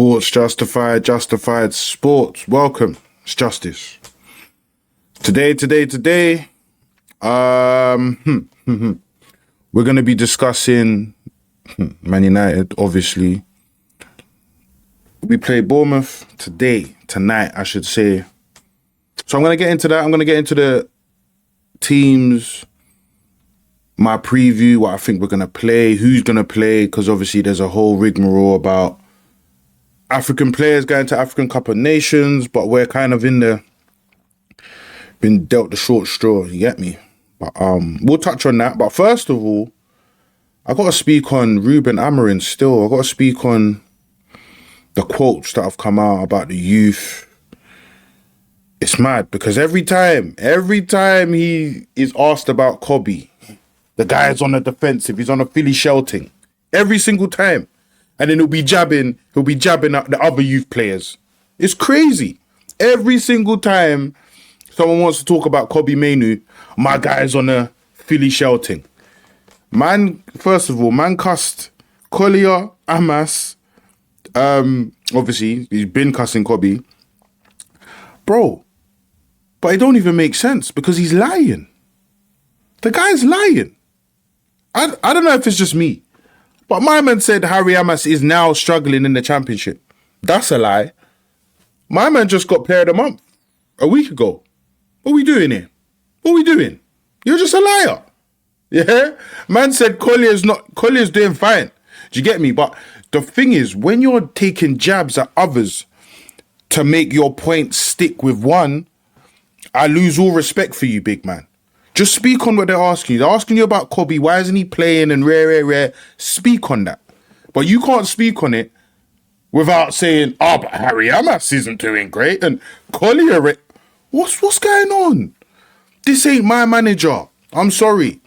Sports justified, justified sports. Welcome. It's Justice. Today, we're going to be discussing Man United, obviously. We play Bournemouth tonight, I should say. So I'm going to get into that. I'm going to get into the teams, my preview, what I think we're going to play, who's going to play, because obviously there's a whole rigmarole about African players going to African Cup of Nations, but we're kind of been dealt the short straw, you get me? But we'll touch on that. But first of all, I got to speak on Amorim still. I got to speak on the quotes that have come out about the youth. It's mad because every time he is asked about Kobbie, the guy's on the defensive, he's on a Philly shouting. Every single time. And then he'll be jabbing at the other youth players. It's crazy. Every single time someone wants to talk about Kobbie Mainoo, my guy's on a Philly shouting. Man, first of all, man cussed Collier, Amas. Obviously, he's been cussing Kobbie. Bro, but it don't even make sense because he's lying. The guy's lying. I don't know if it's just me. But my man said Harry Amas is now struggling in the championship. That's a lie. My man just got player of the month a week ago. What are we doing here? What are we doing? You're just a liar. Yeah? Man said Collier's doing fine. Do you get me? But the thing is, when you're taking jabs at others to make your point stick with one, I lose all respect for you, big man. Just speak on what they're asking you. They're asking you about Kobbie. Why isn't he playing and rare? Speak on that. But you can't speak on it without saying, but Harry Amas isn't doing great. And Collier, what's going on? This ain't my manager. I'm sorry.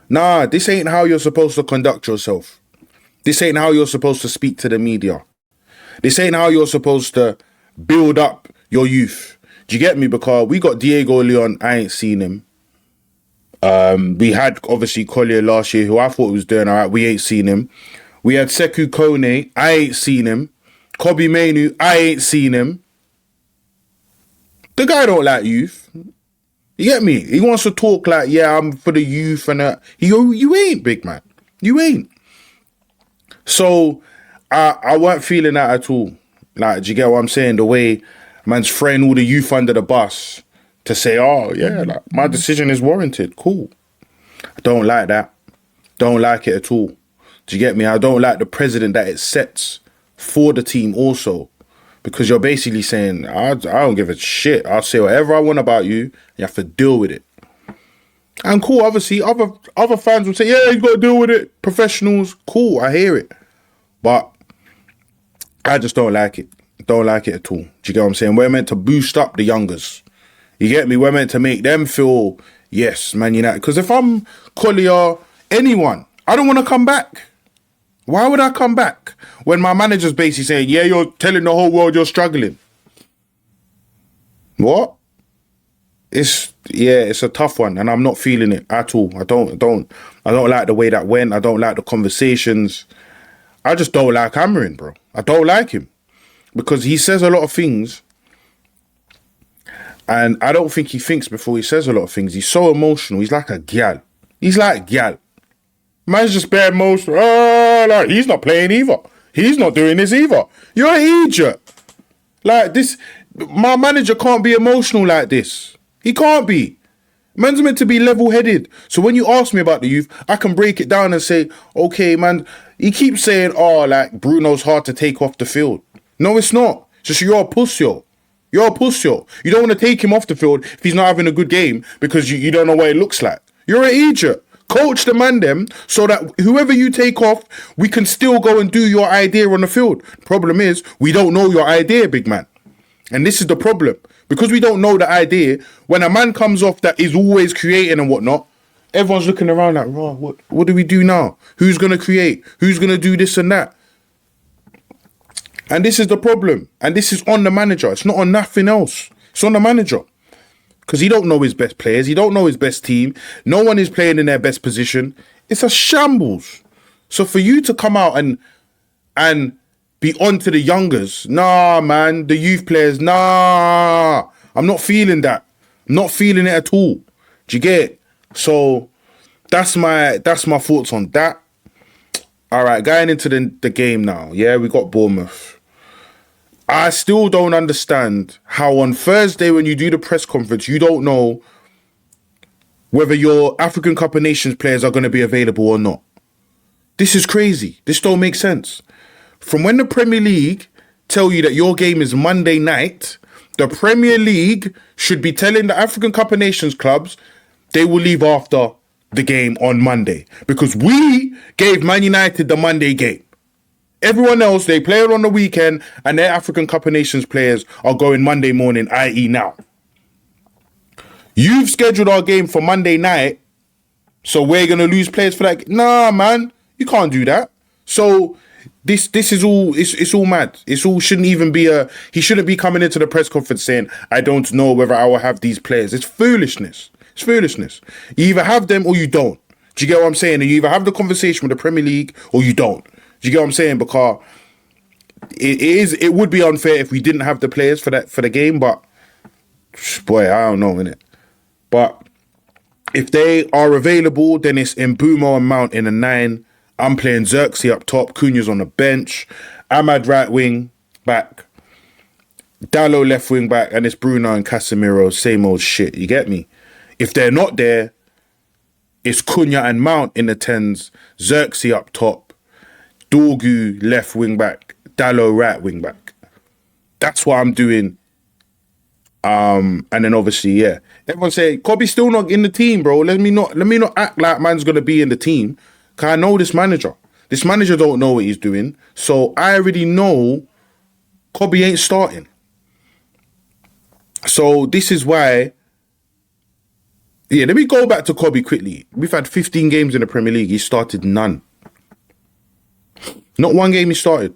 Nah, this ain't how you're supposed to conduct yourself. This ain't how you're supposed to speak to the media. This ain't how you're supposed to build up your youth. Do you get me? Because we got Diego Leon, I ain't seen him. We had, obviously, Collier last year, who I thought was doing all right. We ain't seen him. We had Sekou Kone, I ain't seen him. Kobbie Mainoo, I ain't seen him. The guy don't like youth. You get me? He wants to talk like, yeah, I'm for the youth and that. You ain't, big man. You ain't. So, I weren't feeling that at all. Like, do you get what I'm saying? The way man's throwing all the youth under the bus to say, like, my decision is warranted. Cool. I don't like that. Don't like it at all. Do you get me? I don't like the precedent that it sets for the team also. Because you're basically saying, I don't give a shit. I'll say whatever I want about you. You have to deal with it. And cool, obviously, other fans will say, yeah, you got to deal with it. Professionals, cool, I hear it. But I just don't like it. Don't like it at all. Do you get what I'm saying? We're meant to boost up the youngers. You get me? We're meant to make them feel, yes, Man United. Because if I'm Collier, anyone, I don't want to come back. Why would I come back when my manager's basically saying, yeah, you're telling the whole world you're struggling? What? It's a tough one, and I'm not feeling it at all. I don't like the way that went. I don't like the conversations. I just don't like Amorim, bro. I don't like him. Because he says a lot of things, and I don't think he thinks before he says a lot of things. He's so emotional. He's like a gal. He's like gal. Man's just bare emotional. Like, he's not playing either. He's not doing this either. You're an idiot. Like this, my manager can't be emotional like this. He can't be. Man's meant to be level-headed. So when you ask me about the youth, I can break it down and say, okay, man, he keeps saying, like Bruno's hard to take off the field. No, it's not. It's just you're a pussy. You're a pussy. You don't want to take him off the field if he's not having a good game because you don't know what it looks like. You're an idiot. Coach the man them so that whoever you take off, we can still go and do your idea on the field. Problem is, we don't know your idea, big man. And this is the problem. Because we don't know the idea, when a man comes off that is always creating and whatnot, everyone's looking around like, what do we do now? Who's going to create? Who's going to do this and that? And this is the problem. And this is on the manager. It's not on nothing else. It's on the manager. Because he don't know his best players. He don't know his best team. No one is playing in their best position. It's a shambles. So for you to come out and be on to the youngers. Nah, man, the youth players, nah. I'm not feeling that. Not feeling it at all. Do you get it? So that's my thoughts on that. All right, going into the game now. Yeah, we got Bournemouth. I still don't understand how on Thursday when you do the press conference, you don't know whether your African Cup of Nations players are going to be available or not. This is crazy. This don't make sense. From when the Premier League tell you that your game is Monday night, the Premier League should be telling the African Cup of Nations clubs they will leave after the game on Monday. Because we gave Man United the Monday game. Everyone else, they play it on the weekend and their African Cup of Nations players are going Monday morning, i.e. now. You've scheduled our game for Monday night, so we're going to lose players for that. Nah, man, you can't do that. So this is all, it's all mad. It's all shouldn't even be he shouldn't be coming into the press conference saying, I don't know whether I will have these players. It's foolishness. It's foolishness. You either have them or you don't. Do you get what I'm saying? And you either have the conversation with the Premier League or you don't. Do you get what I'm saying? Because it would be unfair if we didn't have the players for the game, but boy, I don't know, innit? But if they are available, then it's Mbeumo and Mount in a 9. I'm playing Xerxes up top. Cunha's on the bench. Ahmad right wing back. Dalot left wing back. And it's Bruno and Casemiro. Same old shit. You get me? If they're not there, it's Cunha and Mount in the 10s. Xerxes up top. Dorgu left wing back. Dalot right wing back. That's what I'm doing. And then obviously, yeah. Everyone say Kobbie's still not in the team, bro. Let me not act like man's gonna be in the team. Cause I know this manager. This manager don't know what he's doing. So I already know Kobbie ain't starting. So this is why. Yeah, let me go back to Kobbie quickly. We've had 15 games in the Premier League. He started none. Not one game he started.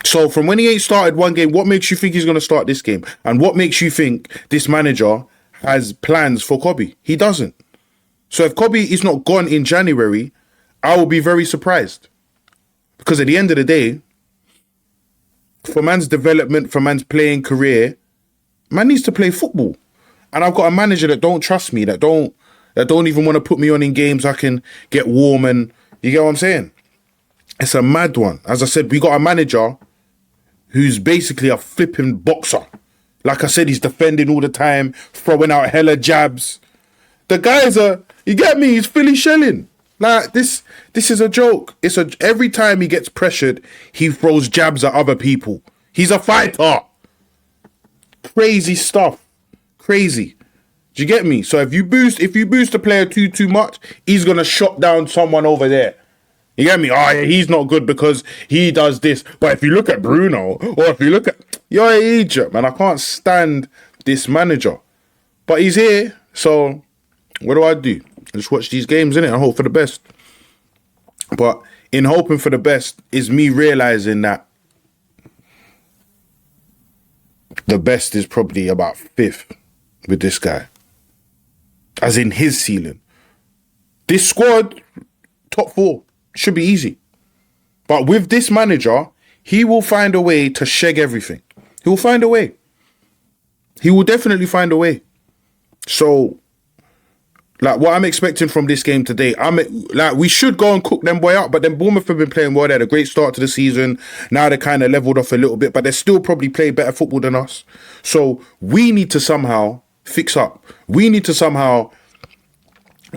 So from when he ain't started one game, what makes you think he's going to start this game? And what makes you think this manager has plans for Kobbie? He doesn't. So if Kobbie is not gone in January, I will be very surprised. Because at the end of the day, for man's development, for man's playing career, man needs to play football. And I've got a manager that don't trust me, that don't even want to put me on in games I can get warm and, you get what I'm saying? It's a mad one. As I said, we got a manager who's basically a flipping boxer. Like I said, he's defending all the time, throwing out hella jabs. The guy's you get me? He's Philly shelling. Like this is a joke. Every time he gets pressured, he throws jabs at other people. He's a fighter. Crazy stuff. Crazy. Do you get me? So if you boost a player too much, he's gonna shut down someone over there. You get me? Oh, yeah, he's not good because he does this. But if you look at Bruno, or if you look at... You're an Egypt, man. I can't stand this manager. But he's here, so what do? I just watch these games, innit, and hope for the best. But in hoping for the best is me realising that the best is probably about 5th with this guy. As in his ceiling. This squad, top 4. Should be easy. But with this manager, he will find a way to sheg everything. He will find a way. He will definitely find a way. So, like, what I'm expecting from this game today, we should go and cook them boy out, but then Bournemouth have been playing well. They had a great start to the season. Now they kind of leveled off a little bit, but they still probably play better football than us. So, we need to somehow fix up. We need to somehow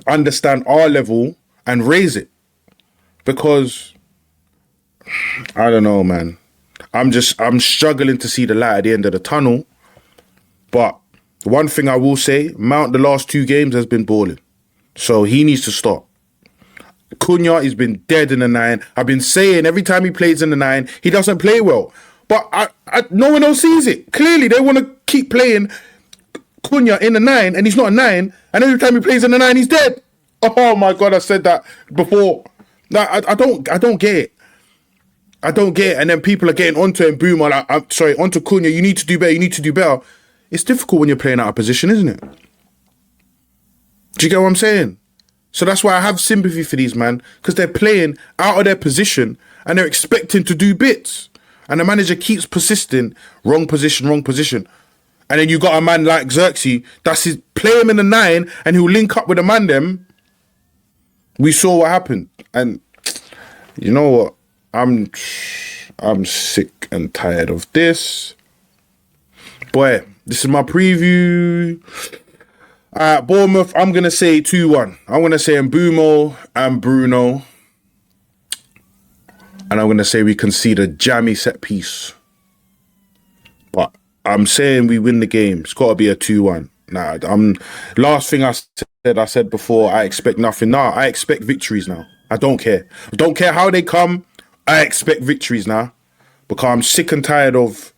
understand our level and raise it. Because, I don't know, man. I'm struggling to see the light at the end of the tunnel. But one thing I will say, Mount the last 2 games has been balling. So he needs to stop. Cunha has been dead in the 9. I've been saying every time he plays in the 9, he doesn't play well. But no one else sees it. Clearly, they want to keep playing Cunha in the 9, and he's not a 9. And every time he plays in the 9, he's dead. Oh my God, I said that before. Like, I don't get it. I don't get it. And then people are getting onto Mbeumo, like, onto Cunha. You need to do better. It's difficult when you're playing out of position, isn't it? Do you get what I'm saying? So that's why I have sympathy for these man, because they're playing out of their position and they're expecting to do bits. And the manager keeps persisting, wrong position. And then you got a man like Xerxes, that's his, play him in the 9 and he'll link up with the man them. We saw what happened. And you know what? I'm sick and tired of this. Boy, this is my preview. Bournemouth, I'm going to say 2-1. I'm going to say Mbumo and Bruno. And I'm going to say we concede a jammy set piece. But I'm saying we win the game. It's got to be a 2-1. Last thing I said before, I expect nothing. I expect victories now. I don't care. I don't care how they come. I expect victories now. Because I'm sick and tired of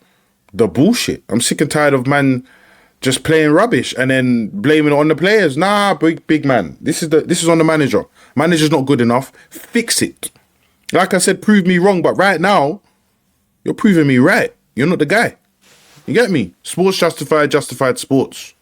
the bullshit. I'm sick and tired of man just playing rubbish and then blaming it on the players. Big man. This is on the manager. Manager's not good enough. Fix it. Like I said, prove me wrong. But right now, you're proving me right. You're not the guy. You get me? Sports justified sports.